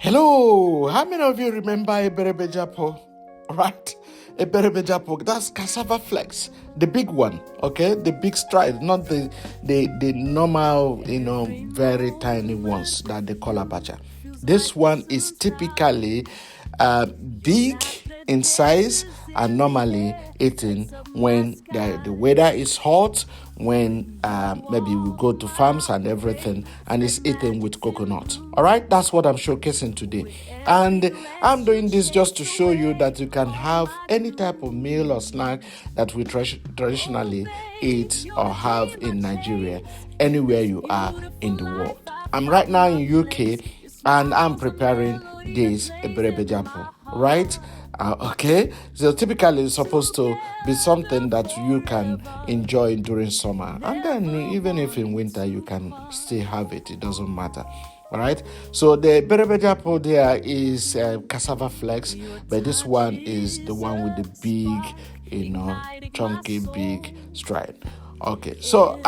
Hello, how many of you remember Eberebe Jiakpu? Right? Eberebe Jiakpu, that's cassava flakes, the big one, okay? The big stride, not the normal, very tiny ones that they call abacha. This one is typically big in size and normally eaten when the weather is hot, when maybe we go to farms and everything, and it's eaten with coconut. All right, that's what I'm showcasing today. And I'm doing this just to show you that you can have any type of meal or snack that we traditionally eat or have in Nigeria, anywhere you are in the world. I'm right now in UK and I'm preparing this Eberebe Jiakpu, right? Okay, so typically it's supposed to be something that you can enjoy during summer, and then even if in winter you can still have it, it doesn't matter. All right, so the Eberebe Jiakpu there is cassava flakes, but this one is the one with the big, chunky, big stride. Okay, so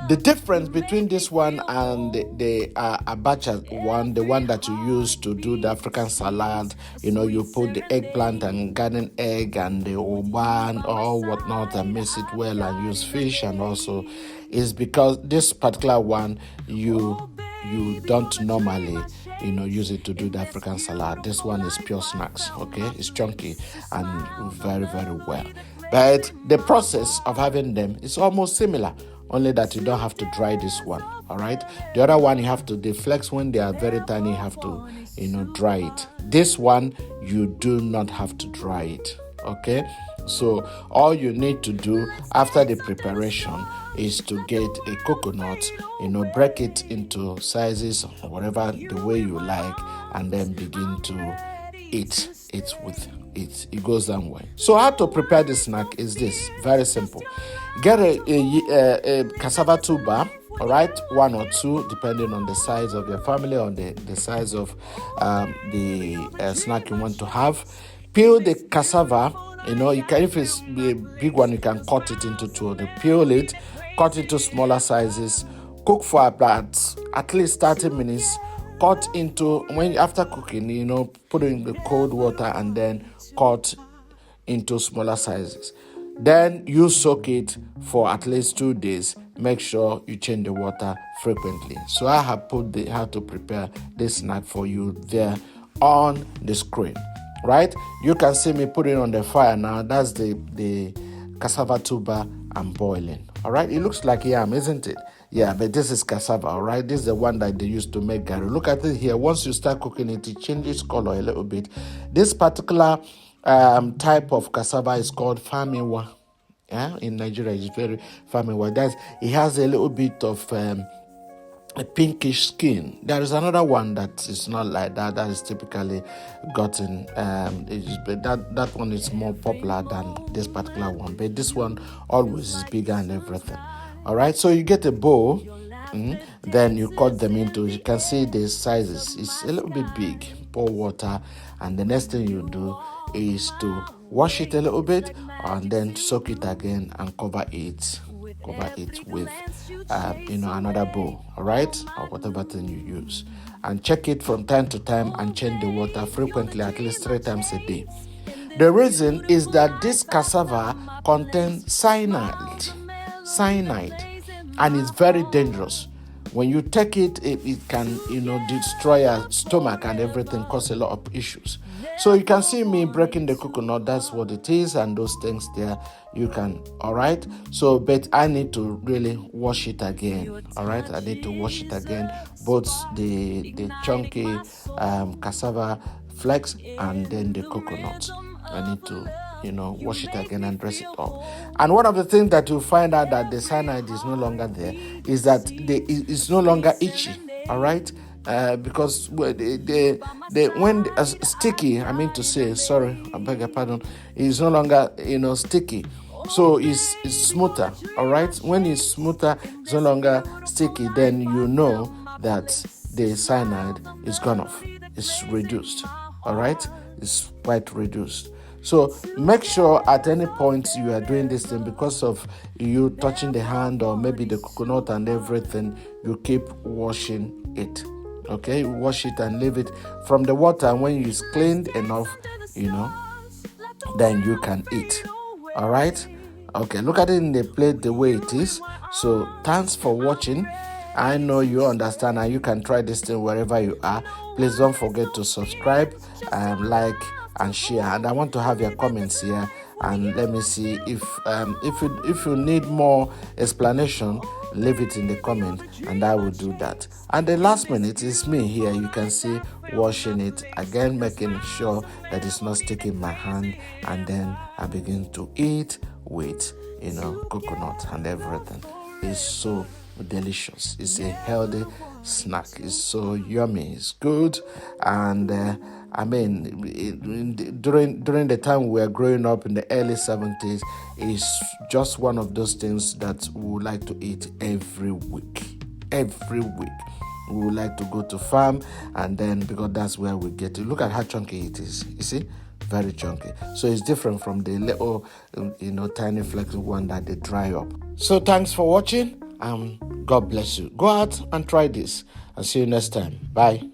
the difference between this one and the abacha one, the one that you use to do the African salad, you put the eggplant and garden egg and the oban or whatnot and mix it well and use fish, and also is because this particular one you don't normally use it to do the African salad. This one is pure snacks, okay? It's chunky and very, very well. But the process of having them is almost similar, only that you don't have to dry this one. All right, the other one you have to, the flakes, when they are very tiny, you have to dry it. This one you do not have to dry it. Okay, so all you need to do after the preparation is to get a coconut, break it into sizes or whatever the way you like, and then begin to eat it with it. It goes that way. So how to prepare this snack is this, very simple. Get a cassava tuber, all right, one or two depending on the size of your family, or the size of the snack you want to have. Peel the cassava. You can, if it's a big one, you can cut it into two. Peel it, cut into smaller sizes, cook for about at least 30 minutes. Cut into, when after cooking, put it in the cold water and then cut into smaller sizes. Then you soak it for at least 2 days. Make sure you change the water frequently. So I have put how to prepare this snack for you there on the screen, right? You can see me put it on the fire now. That's the cassava tuber I'm boiling. All right, it looks like yam, isn't it? Yeah, but this is cassava, all right? This is the one that they used to make gari. Look at it here. Once you start cooking it, it changes color a little bit. This particular type of cassava is called famiwa. Yeah, in Nigeria, it's very famiwa. It has a little bit of a pinkish skin. There is another one that is not like that. That is typically gotten. That one is more popular than this particular one. But this one always is bigger and everything. All right, so you get a bowl, then you cut them into, you can see the sizes. It's a little bit big. Pour water, and the next thing you do is to wash it a little bit and then soak it again and cover it with another bowl, all right, or whatever thing you use, and check it from time to time and change the water frequently, at least 3 times a day. The reason is that this cassava contains cyanide, and it's very dangerous. When you take it, it can destroy your stomach and everything, cause a lot of issues. So you can see me breaking the coconut. That's what it is, and those things there you can. All right, so but I need to really wash it again. All right, I need to wash it again, both the chunky cassava flakes and then the coconut. I need to wash it again and dress it up. And one of the things that you find out that the cyanide is no longer there is that it's no longer itchy. All right, because when sticky, I mean to say, sorry, I beg your pardon, it's no longer sticky. So it's smoother. All right, when it's smoother, it's no longer sticky. Then you know that the cyanide is gone off. It's reduced. All right, it's quite reduced. So make sure at any point you are doing this thing, because of you touching the hand or maybe the coconut and everything, you keep washing it. Okay, wash it and leave it from the water. And when it's cleaned enough, then you can eat. All right. Okay, look at it in the plate the way it is. So thanks for watching. I know you understand and you can try this thing wherever you are. Please don't forget to subscribe, like, and share. And I want to have your comments here. And let me see if you need more explanation, leave it in the comment and I will do that. And the last minute is me here. You can see washing it again, making sure that it's not sticking my hand, and then I begin to eat with coconut and everything. It's so delicious. It's a healthy snack. It's so yummy. It's good. And during the time we were growing up in the early 70s, it's just one of those things that we would like to eat every week. Every week. We would like to go to farm, and then because that's where we get it. Look at how chunky it is. You see? Very chunky. So it's different from the little, tiny flexible one that they dry up. So thanks for watching. God bless you. Go out and try this. I'll see you next time. Bye.